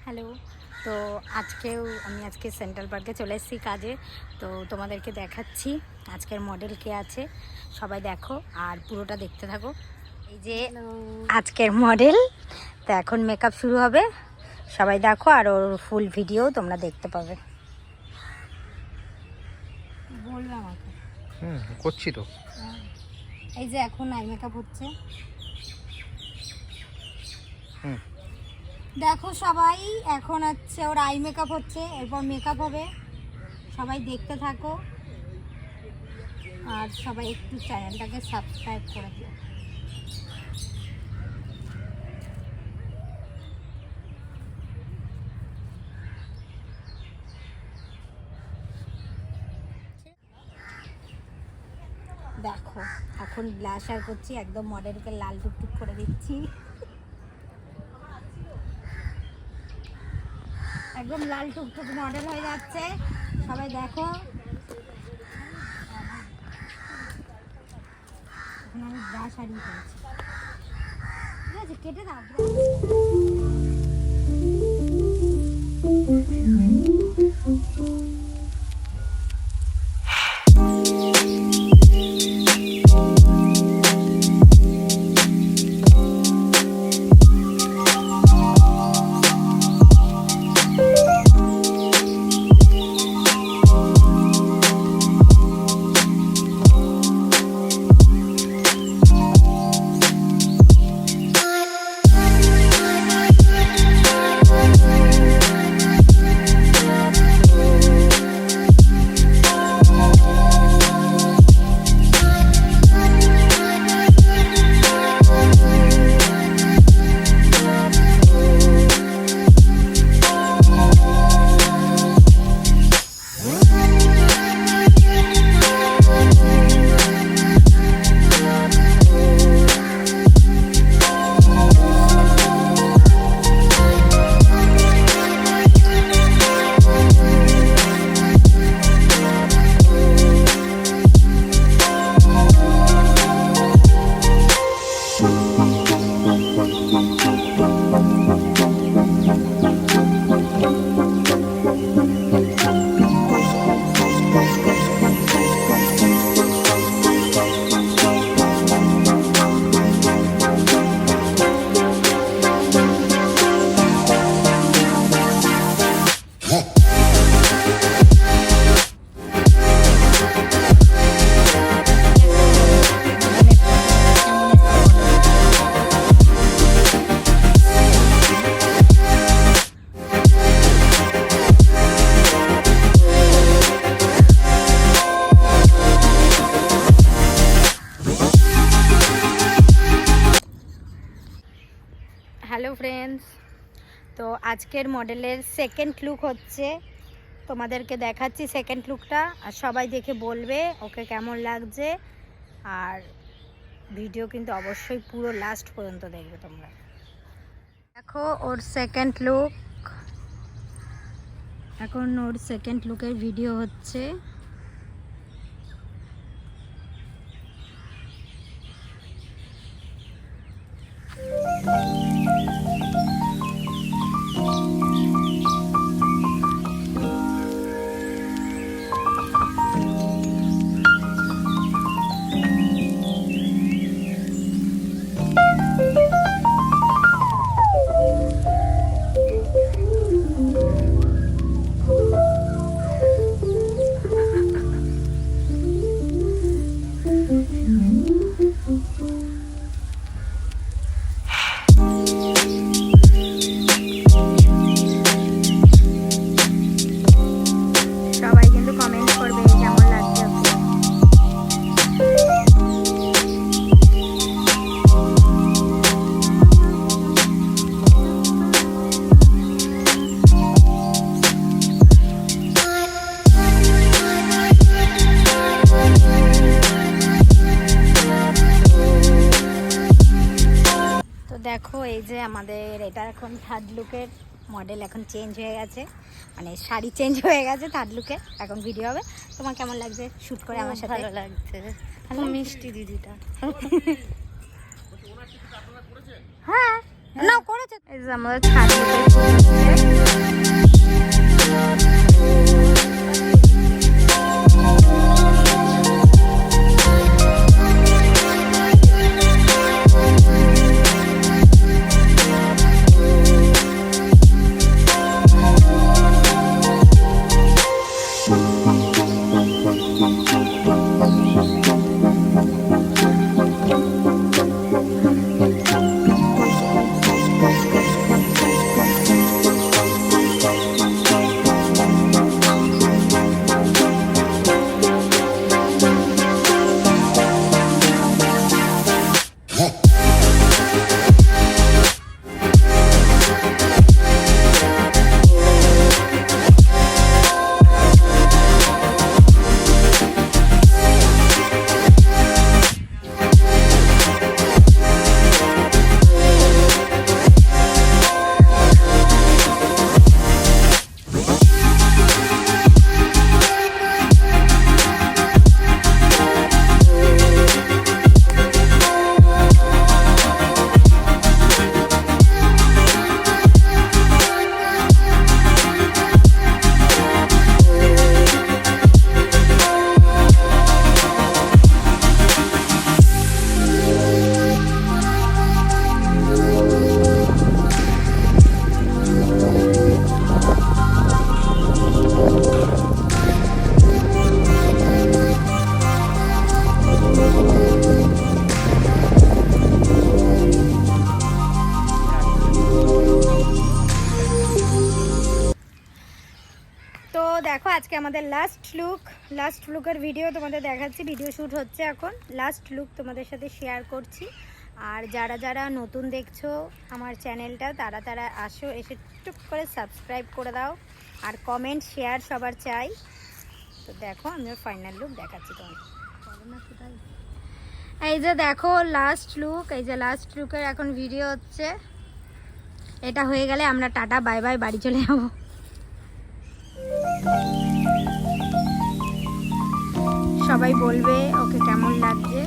Hello. তো আজকে central পার্কে চলে এসেছি কাজে। তো তোমাদেরকে দেখাচ্ছি আজকের মডেল কে আছে, সবাই দেখো আর পুরোটা দেখতে থাকো। এই যে আজকের মডেল। তো এখন মেকআপ শুরু হবে, সবাই দেখো আর ওর ফুল ভিডিও তোমরা দেখতে পাবে। বলবে আমাকে। করছি তো। এই যে এখন আই মেকআপ হচ্ছে, দেখো সবাই। এখন হচ্ছে ওর আই মেকআপ হচ্ছে, এরপর মেকআপ হবে, সবাই দেখতে থাকো আর সবাই একটু চ্যানেলটাকে সাবস্ক্রাইব করে দিও। দেখো এখন ব্লাশার করছি, একদম মডেলকে লাল টুকটুক করে দিচ্ছি, একদম লাল টুকটুক মডেল হয়ে যাচ্ছে, সবাই দেখো। এখন আমি ব্রাশ হারিয়ে ফেলছি, ঠিক আছে কেটে দাও। হ্যালো ফ্রেন্ডস, তো আজকের মডেলের সেকেন্ড লুক হচ্ছে, তোমাদেরকে দেখাচ্ছি সেকেন্ড লুকটা আর সবাই দেখে বলবে ওকে কেমন লাগছে। আর ভিডিও কিন্তু অবশ্যই পুরো লাস্ট পর্যন্ত দেখবে তোমরা। দেখো ওর সেকেন্ড লুক, এখন ওর সেকেন্ড লুকের ভিডিও হচ্ছে। সবাই কিন্তু কমেন্ট করবে কেমন লাগছে। তো দেখো এই যে আমাদের এটা এখন থার্ড লুকের মডেল, এখন চেঞ্জ হয়ে গেছে, মানে শাড়ি চেঞ্জ হয়ে গেছে, থার্ড লুকে এখন ভিডিও হবে। তোমার কেমন লাগছে শ্যুট করে আমার সাথে? ভালো লাগছে, খুব মিষ্টি দিদিটা। হ্যাঁ না করেছে। এই যে আমাদের ছাদ দেখো আজকে আমাদের লাস্ট লুকের ভিডিও তোমাদের দেখাচ্ছি। ভিডিও শ্যুট হচ্ছে এখন, লাস্ট লুক তোমাদের সাথে শেয়ার করছি। আর যারা যারা নতুন দেখছো আমার চ্যানেলটা তারা আসো, এসে টুক করে সাবস্ক্রাইব করে দাও, আর কমেন্ট শেয়ার সবার চাই। তো দেখো আমি ফাইনাল লুক দেখাচ্ছি তোমাদের। এই যে দেখো লাস্ট লুক, এই যে লাস্ট লুকের এখন ভিডিও হচ্ছে। এটা হয়ে গেলে আমরা টাটা বাই বাই বাড়ি চলে যাবো। সবাই বলবে ওকে কেমন লাগছে।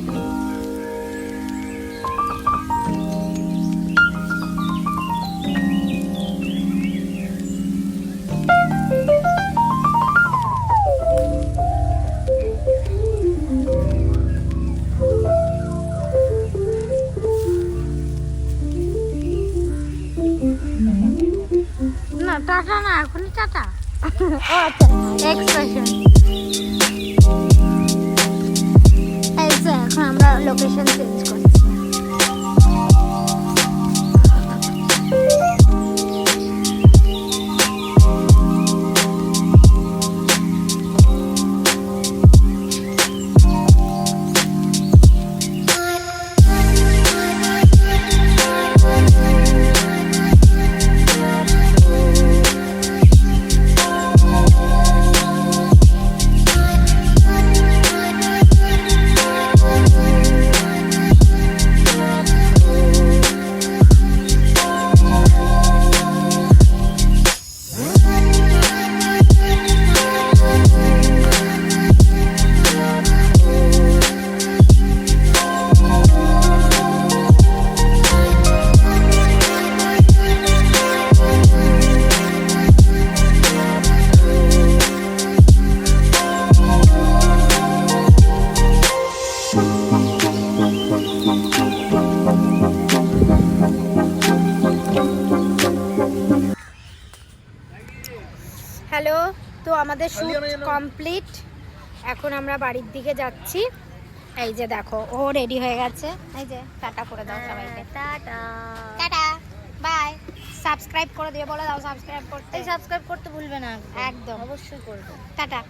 না টাটা না, এখনই টাটা। আচ্ছা এক্সপ্রেশন। এই যে এখন আমরা লোকেশন চেঞ্জ করছি। হ্যালো, তো আমাদের শুট কমপ্লিট। এখন আমরা বাড়ির দিকে যাচ্ছি। এই যে দেখো ও রেডি হয়ে গেছে। এই যে টাটা করে দাও সবাইকে। Tata tata bye. সাবস্ক্রাইব করে দিয়ে বলে দাও সাবস্ক্রাইব করতে। সাবস্ক্রাইব করতে ভুলবে না, একদম অবশ্যই করবে। টাটা।